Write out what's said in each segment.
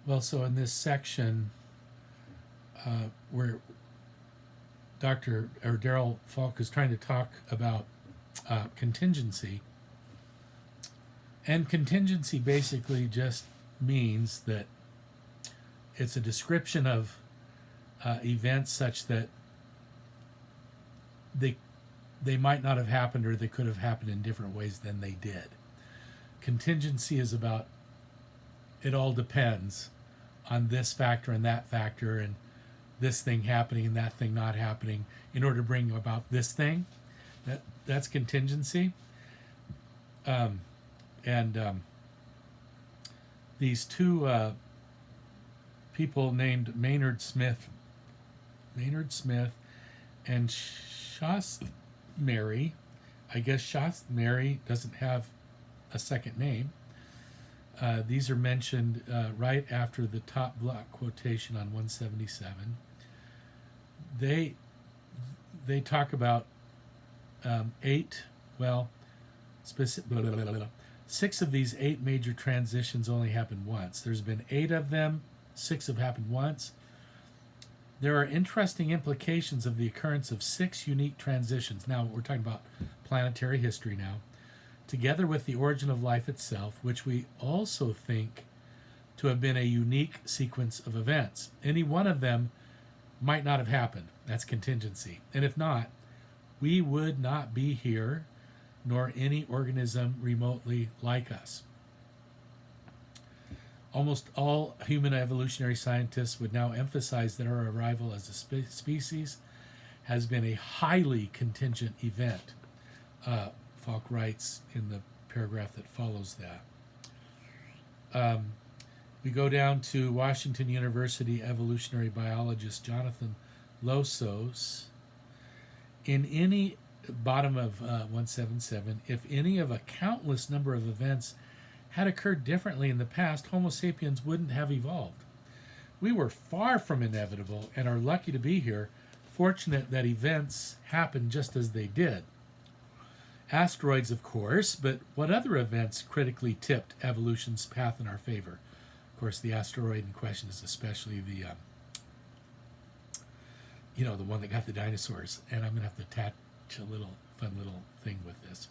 Well, so in this section, where Dr. or Daryl Falk is trying to talk about contingency, and contingency basically just means that it's a description of events such that they they might not have happened or they could have happened in different ways than they did. Contingency is about it all depends on this factor and that factor and this thing happening and that thing not happening in order to bring about this thing. That's contingency. And these two people named Maynard Smith and Shast Mary. I guess Shast Mary doesn't have a second name. These are mentioned right after the top block quotation on 177. They talk about eight, well, specific, blah, blah, blah, blah. 6 of these 8 major transitions only happened once. There's been 8 of them, 6 have happened once. There are interesting implications of the occurrence of 6 unique transitions. Now, we're talking about planetary history now, together with the origin of life itself, which we also think to have been a unique sequence of events. Any one of them might not have happened. That's contingency. And if not, we would not be here, nor any organism remotely like us. Almost all human evolutionary scientists would now emphasize that our arrival as a species has been a highly contingent event. Falk writes in the paragraph that follows that. We go down to Washington University evolutionary biologist Jonathan Losos. In any bottom of 177, if any of a countless number of events had occurred differently in the past, Homo sapiens wouldn't have evolved. We were far from inevitable and are lucky to be here, fortunate that events happened just as they did. Asteroids, of course, but what other events critically tipped evolution's path in our favor? Of course, the asteroid in question is especially the the one that got the dinosaurs. And I'm going to have to attach a fun little thing with this.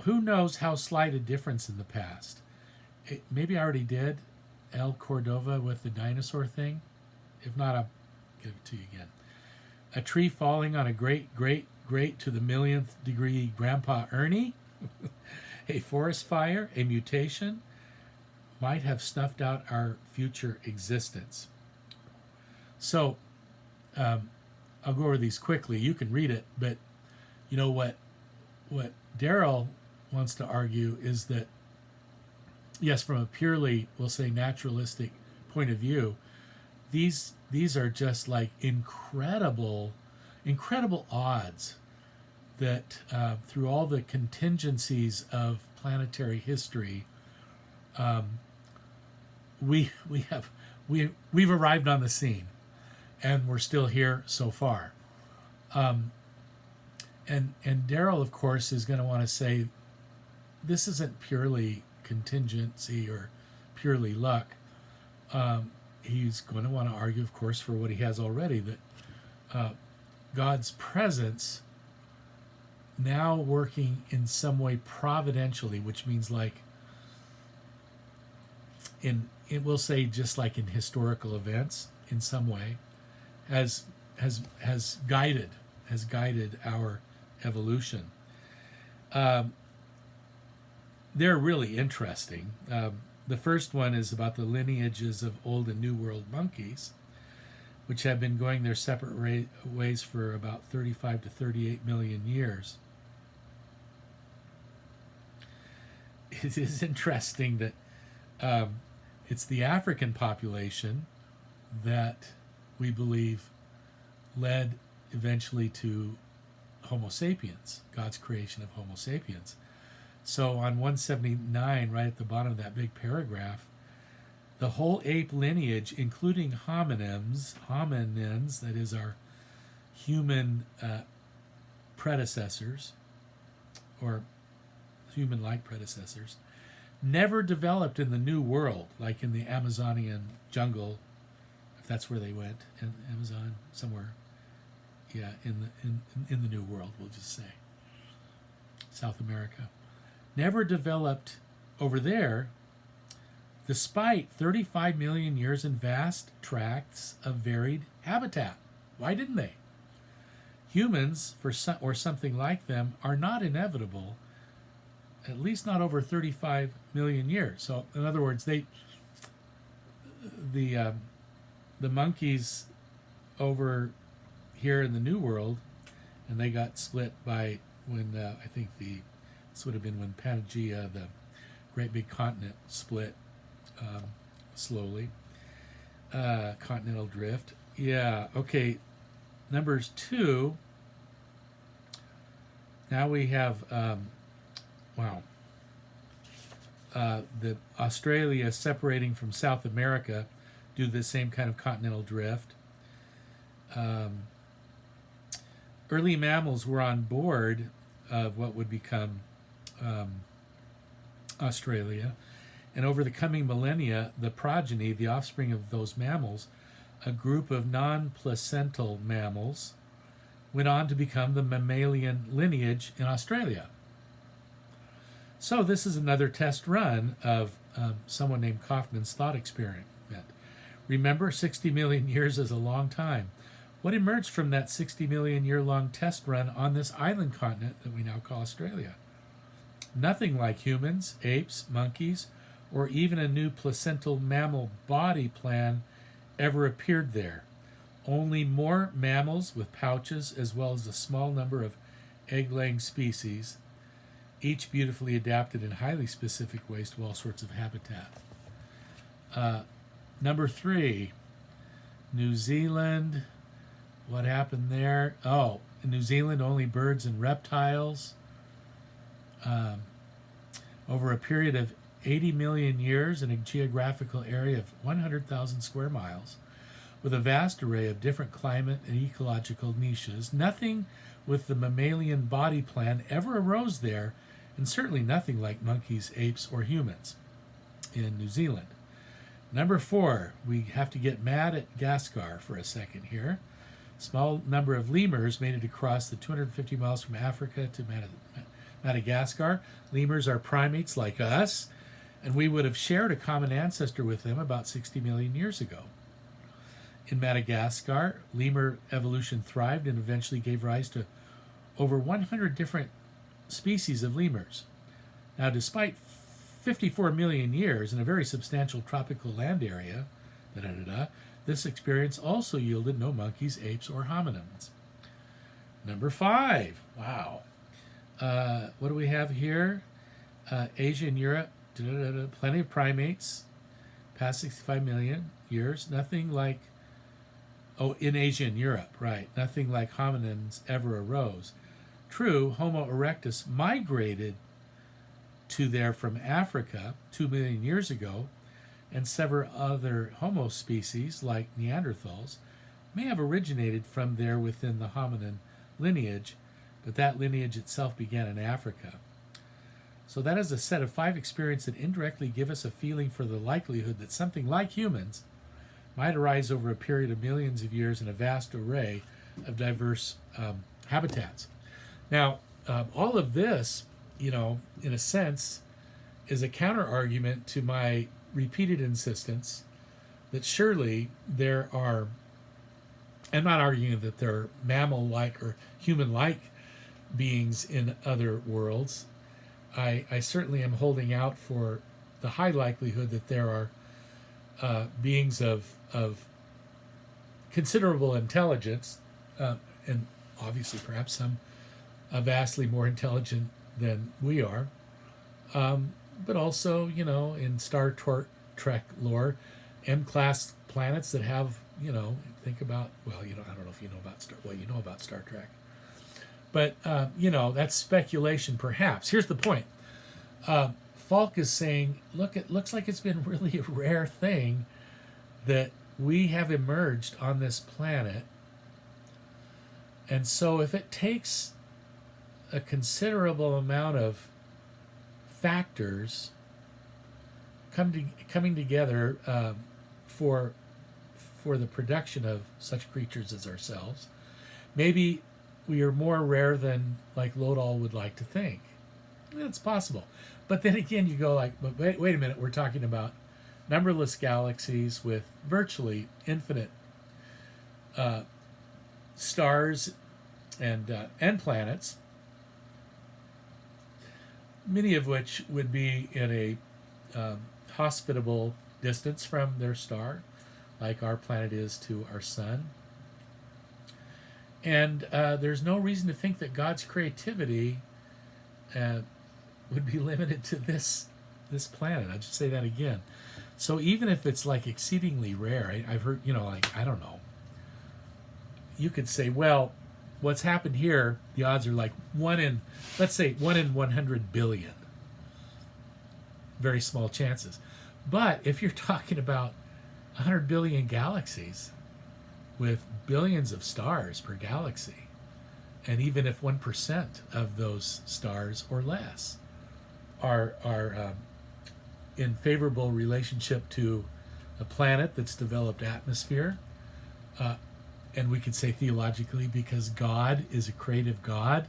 Who knows how slight a difference in the past? Maybe I already did El Cordova with the dinosaur thing. If not, I'll give it to you again. A tree falling on a great to the millionth degree Grandpa Ernie. A forest fire, a mutation, might have snuffed out our future existence. So, I'll go over these quickly. You can read it, but you know what Daryl wants to argue is that, yes, from a purely, we'll say, naturalistic point of view, these are just like incredible odds that through all the contingencies of planetary history, we've arrived on the scene, and we're still here so far. And Daryl, of course, is going to want to say this isn't purely contingency or purely luck. He's going to want to argue, of course, for what he has already, that God's presence now working in some way providentially, which means like it will say just like in historical events in some way, has guided our evolution. They're really interesting. The first one is about the lineages of Old and New World monkeys, which have been going their separate ways for about 35 to 38 million years. It is interesting that it's the African population that we believe led eventually to Homo sapiens, God's creation of Homo sapiens. So on 179, right at the bottom of that big paragraph, the whole ape lineage, including hominins, that is our human predecessors, or human-like predecessors, never developed in the New World, like in the Amazonian jungle, if that's where they went, in Amazon somewhere. Yeah, in the New World, we'll just say South America, never developed over there, despite 35 million years in vast tracts of varied habitat. Why didn't they? Humans, or something like them, are not inevitable, at least not over 35 million years. So, in other words, the monkeys over here in the New World, and they got split by when I think this would have been when Pangea, the great big continent, split slowly. Continental drift. Yeah. Okay. Numbers 2. Now we have the Australia separating from South America due to the same kind of continental drift. Early mammals were on board of what would become Australia, and over the coming millennia, the progeny, the offspring of those mammals, a group of non-placental mammals, went on to become the mammalian lineage in Australia. So this is another test run of someone named Kaufman's thought experiment. Remember, 60 million years is a long time. What emerged from that 60 million year long test run on this island continent that we now call Australia? Nothing like humans, apes, monkeys, or even a new placental mammal body plan ever appeared there. Only more mammals with pouches, as well as a small number of egg-laying species, each beautifully adapted in highly specific ways to all sorts of habitat. Number 3, New Zealand. What happened there? Oh, in New Zealand, only birds and reptiles. Over a period of 80 million years in a geographical area of 100,000 square miles, with a vast array of different climate and ecological niches, nothing with the mammalian body plan ever arose there, and certainly nothing like monkeys, apes, or humans in New Zealand. Number 4, we have to get Madagascar for a second here. Small number of lemurs made it across the 250 miles from Africa to Madagascar. Lemurs are primates like us, and we would have shared a common ancestor with them about 60 million years ago. In Madagascar, lemur evolution thrived and eventually gave rise to over 100 different species of lemurs. Now, despite 54 million years in a very substantial tropical land area, this experience also yielded no monkeys, apes, or hominins. Number 5. Wow. What do we have here? Asia and Europe, plenty of primates, past 65 million years. Nothing like, in Asia and Europe, right. Nothing like hominins ever arose. True, Homo erectus migrated to there from Africa 2 million years ago, and several other Homo species, like Neanderthals, may have originated from there within the hominin lineage, but that lineage itself began in Africa. So that is a set of 5 experiences that indirectly give us a feeling for the likelihood that something like humans might arise over a period of millions of years in a vast array of diverse habitats. Now, all of this, in a sense, is a counter-argument to my repeated insistence that surely there are, I'm not arguing that there are mammal-like or human-like beings in other worlds. I certainly am holding out for the high likelihood that there are beings of considerable intelligence, and obviously perhaps some vastly more intelligent than we are, but also, in Star Trek lore, M-class planets that have, think about, I don't know if you know about you know about Star Trek. But, that's speculation perhaps. Here's the point. Falk is saying, look, it looks like it's been really a rare thing that we have emerged on this planet. And so if it takes a considerable amount of factors coming together for the production of such creatures as ourselves. Maybe we are more rare than like Lodal would like to think. It's possible. But then again, you go like, but wait a minute, we're talking about numberless galaxies with virtually infinite stars and planets, many of which would be in a hospitable distance from their star, like our planet is to our sun. And there's no reason to think that God's creativity would be limited to this planet. I'll just say that again. So even if it's like exceedingly rare, I've heard, like, I don't know, you could say, well, what's happened here, the odds are like 1 in 100 billion. Very small chances. But if you're talking about 100 billion galaxies with billions of stars per galaxy, and even if 1% of those stars or less are in favorable relationship to a planet that's developed atmosphere, and we could say theologically, because God is a creative God,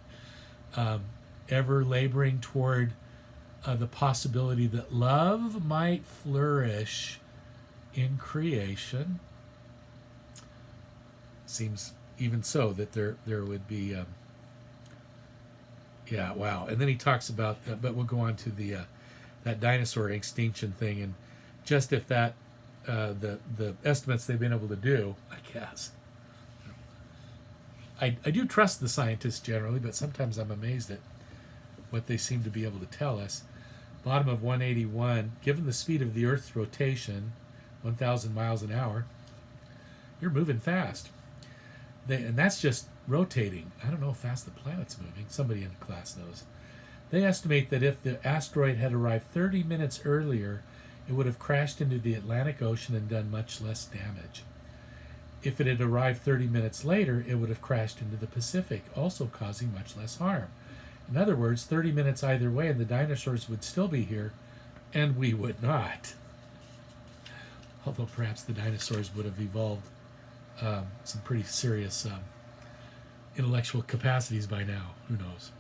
ever laboring toward the possibility that love might flourish in creation. Seems even so that there would be wow. And then he talks about but we'll go on to the that dinosaur extinction thing, and just if that the estimates they've been able to do, I guess. I do trust the scientists generally, but sometimes I'm amazed at what they seem to be able to tell us. Bottom of 181, given the speed of the Earth's rotation, 1,000 miles an hour, you're moving fast. And that's just rotating. I don't know how fast the planet's moving. Somebody in class knows. They estimate that if the asteroid had arrived 30 minutes earlier, it would have crashed into the Atlantic Ocean and done much less damage. If it had arrived 30 minutes later, it would have crashed into the Pacific, also causing much less harm. In other words, 30 minutes either way and the dinosaurs would still be here, and we would not. Although perhaps the dinosaurs would have evolved some pretty serious intellectual capacities by now. Who knows?